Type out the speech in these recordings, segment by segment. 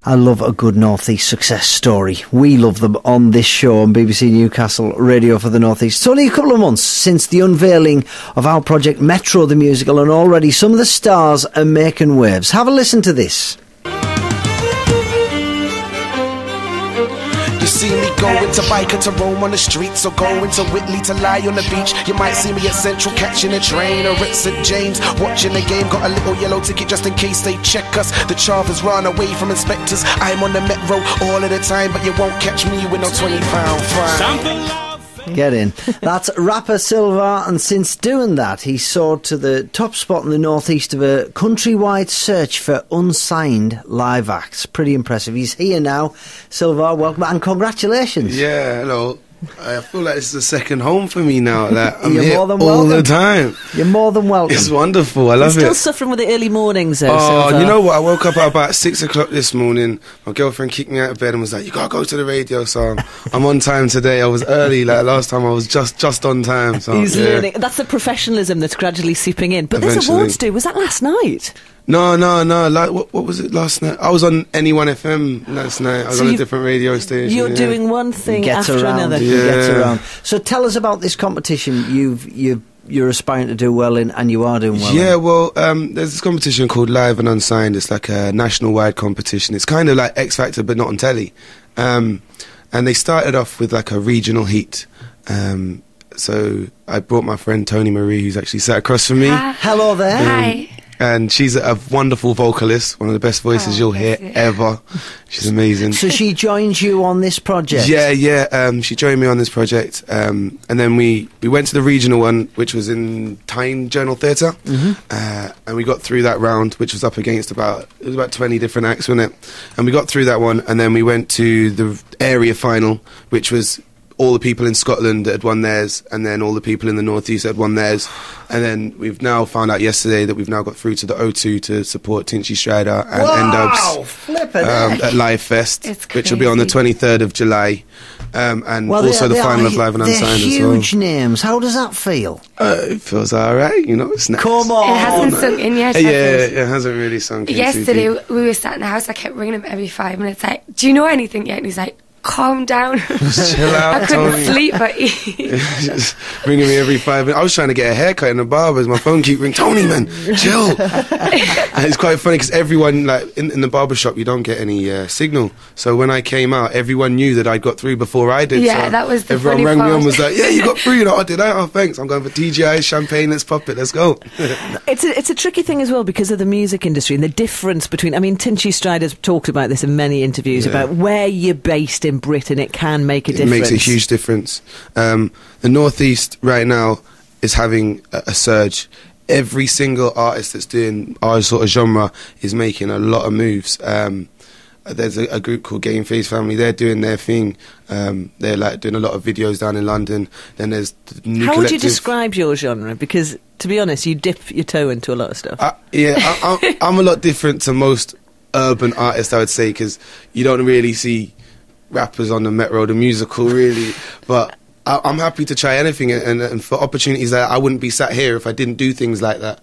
I love a good North East success story. We love them on this show on BBC Newcastle Radio for the North East. It's only a couple of months since the unveiling of our project Metro the Musical, and already some of the stars are making waves. Have a listen to this. You see me going to Biker to roam on the streets, or going to Whitley to lie on the beach. You might see me at Central catching a train, or at St James watching the game. Got a little yellow ticket just in case they check us. The Chavers run away from inspectors. I'm on the Metro all of the time, but you won't catch me with no £20 fine. Get in. That's rapper Silvar, and since doing that, he soared to the top spot in the northeast of a countrywide search for unsigned live acts. Pretty impressive. He's here now. Silvar, welcome and congratulations. Yeah, hello. I feel like this is a second home for me now. Like, I'm You're here more than all welcome. the time. You're more than welcome. It's wonderful. I love You're still it. suffering with the early mornings, though. Oh, Silvar. you know what? I woke up at about 6 o'clock this morning. My girlfriend kicked me out of bed and was like, "You gotta go to the radio." So I'm on time today. I was early. Like last time, I was just on time. So He's yeah. learning. That's the professionalism that's gradually seeping in. But this Eventually. awards do, was that last night? No. Like, what was it last night? I was on Anyone FM last night. I was So on a you- different radio station. You're yeah. doing one thing Gets after around. another. He Yeah. gets around. So tell us about this competition you're aspiring to do well in, and you are doing well Yeah, in. well, there's this competition called Live and Unsigned. It's like a national-wide competition. It's kind of like X Factor, but not on telly. And they started off with like a regional heat. So I brought my friend Toni Marie, who's actually sat across from me. Hello there. Hi. And she's a wonderful vocalist, one of the best voices you'll hear ever. She's amazing. So she joins you on this project? Yeah. She joined me on this project, and then we went to the regional one, which was in Tyne Journal Theatre, and we got through that round, which was up against about 20 different acts, wasn't it? And we got through that one, and then we went to the area final, which was all the people in Scotland that had won theirs, and then all the people in the northeast that had won theirs, and then we've now found out yesterday that we've now got through to the O2 to support Tinchy Strider and N-Dubs Flippin' heck. at Live Fest, It's which will be on the crazy. 23rd of July, and Well, also the they final are- of Live and they're Unsigned as well. huge names. How does that feel? It feels alright, you know. It's nice. Come It on. hasn't sunk in yet. Yeah, has it? it hasn't really sunk in too Yesterday deep. we were sat in the house. I kept ringing him every 5 minutes. Like, do you know anything yet? And he's like, calm down. Chill out, I couldn't Tony. sleep or eat. Just ringing me every 5 minutes. I was trying to get a haircut in the barbers. My phone keep ringing. Tony, man, chill. And it's quite funny because everyone, like in the barber shop, you don't get any signal. So when I came out, everyone knew that I got through before I did. Yeah, so that was the everyone funny rang me part. and was like, "Yeah, you got through." You know, I did. Oh, thanks. I'm going for TGI champagne. Let's pop it. Let's go. It's a tricky thing as well because of the music industry and the difference between. I mean, Tinchy Strider's talked about this in many interviews about where you're based in Britain. It can make a It difference. makes a huge difference. The Northeast right now is having a surge. Every single artist that's doing our sort of genre is making a lot of moves. There's a group called Game Face Family. They're doing their thing. They're like doing a lot of videos down in London. Then there's the new How would you collective. describe your genre? Because, to be honest, you dip your toe into a lot of stuff. I'm a lot different to most urban artists, I would say, because you don't really see rappers on the Metro, the musical, really. But I'm happy to try anything, and for opportunities that I wouldn't be sat here if I didn't do things like that.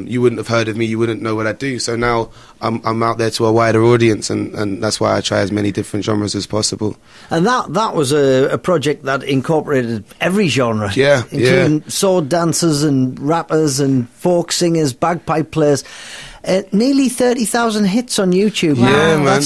You wouldn't have heard of me, you wouldn't know what I do. So now I'm out there to a wider audience, and that's why I try as many different genres as possible. And that was a project that incorporated every genre. Yeah, including sword dancers and rappers and folk singers, bagpipe players. Nearly 30,000 hits on YouTube. Yeah, man.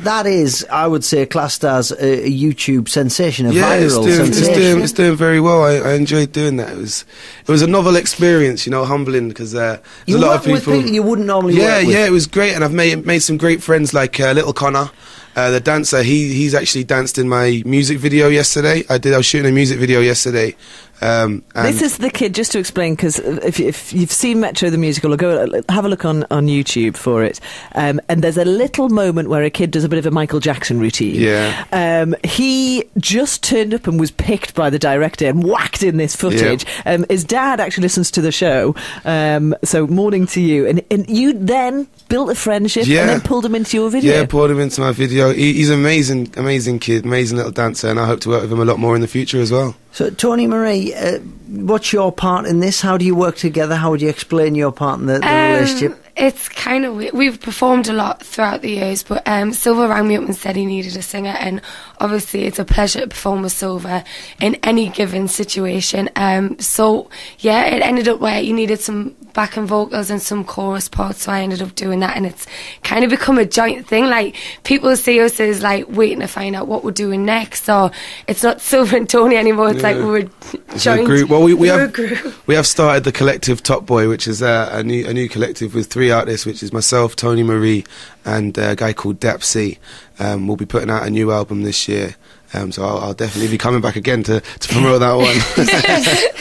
That is, I would say, classed as a YouTube sensation, a Yeah, viral sensation. it's doing very well. I enjoyed doing that. It was a novel experience, you know, humbling because there's You a lot work of people. with people you wouldn't normally Yeah, work with. it was great, and I've made some great friends like Little Connor, the dancer. He's actually danced in my music video yesterday. I was shooting a music video yesterday. And This is the kid, just to explain, because if you've seen Metro the Musical, or go have a look on YouTube for it, and there's a little moment where a kid does a bit of a Michael Jackson routine. Yeah. He just turned up and was picked by the director and whacked in this footage. His dad actually listens to the show, so morning to you. And you then built a friendship and then pulled him into your video. Yeah, pulled him into my video. He's an amazing kid, amazing little dancer, and I hope to work with him a lot more in the future as well. So, Toni Marie, what's your part in this? How do you work together? How would you explain your part in the relationship? It's kind of weird. We've performed a lot throughout the years, but Silvar rang me up and said he needed a singer, and obviously it's a pleasure to perform with Silvar in any given situation. So yeah, it ended up where you needed some backing vocals and some chorus parts, so I ended up doing that, and it's kind of become a joint thing. Like, people see us as like waiting to find out what we're doing next, so it's not Silvar and Toni anymore. It's like we're joined. Group. Well, we have started the collective Top Boy, which is a new collective with 3 artists, which is myself, Toni Marie, and a guy called Dap C. We'll be putting out a new album this year. So I'll definitely be coming back again to promote that one.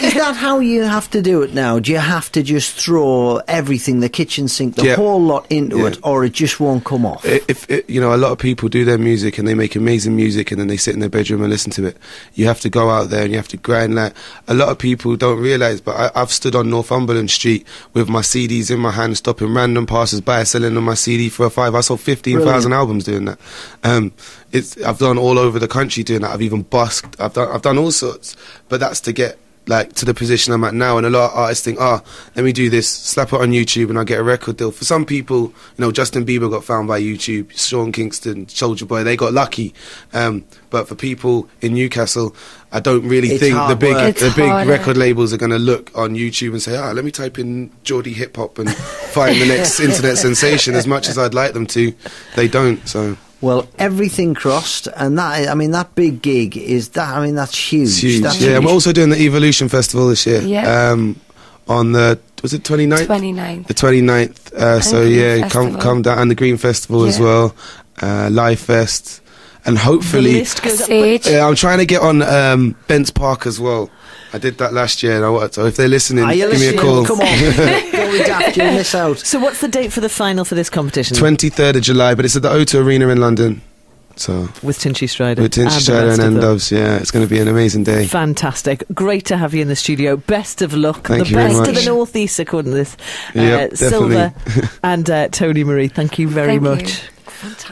Is that how you have to do it now? Do you have to just throw everything, the kitchen sink, the whole lot into it, or it just won't come off? You know, a lot of people do their music and they make amazing music and then they sit in their bedroom and listen to it. You have to go out there and you have to grind. Like, a lot of people don't realise, but I've stood on Northumberland Street with my CDs in my hand, stopping random passers-by, selling them my CD for a £5. I sold 15,000 albums doing that. I've done all over the country doing that. I've even busked. I've done all sorts. But that's to get like to the position I'm at now. And a lot of artists think, let me do this, slap it on YouTube, and I'll get a record deal. For some people, you know, Justin Bieber got found by YouTube, Sean Kingston, Soulja Boy, they got lucky. But for people in Newcastle, I don't really think the big record labels are going to look on YouTube and say, let me type in Geordie hip hop and find the next internet sensation. As much as I'd like them to, they don't. So. Well, everything crossed, and that, I mean, that big gig is that. I mean, that's huge. It's huge. That's huge. Huge. We're also doing the Evolution Festival this year. Yeah. On the, was it 29th? 29th. The 29th. So yeah, come down, and the Green Festival as well. Live Fest, and hopefully, the list goes up. I'm trying to get on Bents Park as well. I did that last year, and so if they're listening, give me a call. Come on, don't be daft, you'll miss out. So what's the date for the final for this competition? 23rd of July, but it's at the O2 Arena in London. So with Tinchy Strider. With Tinchy Strider and N-Dubs, yeah. It's going to be an amazing day. Fantastic. Great to have you in the studio. Best of luck. Thank you the best very of much. the North East, according to this. Yep, Silvar and Toni Marie, thank you very much. Fantastic.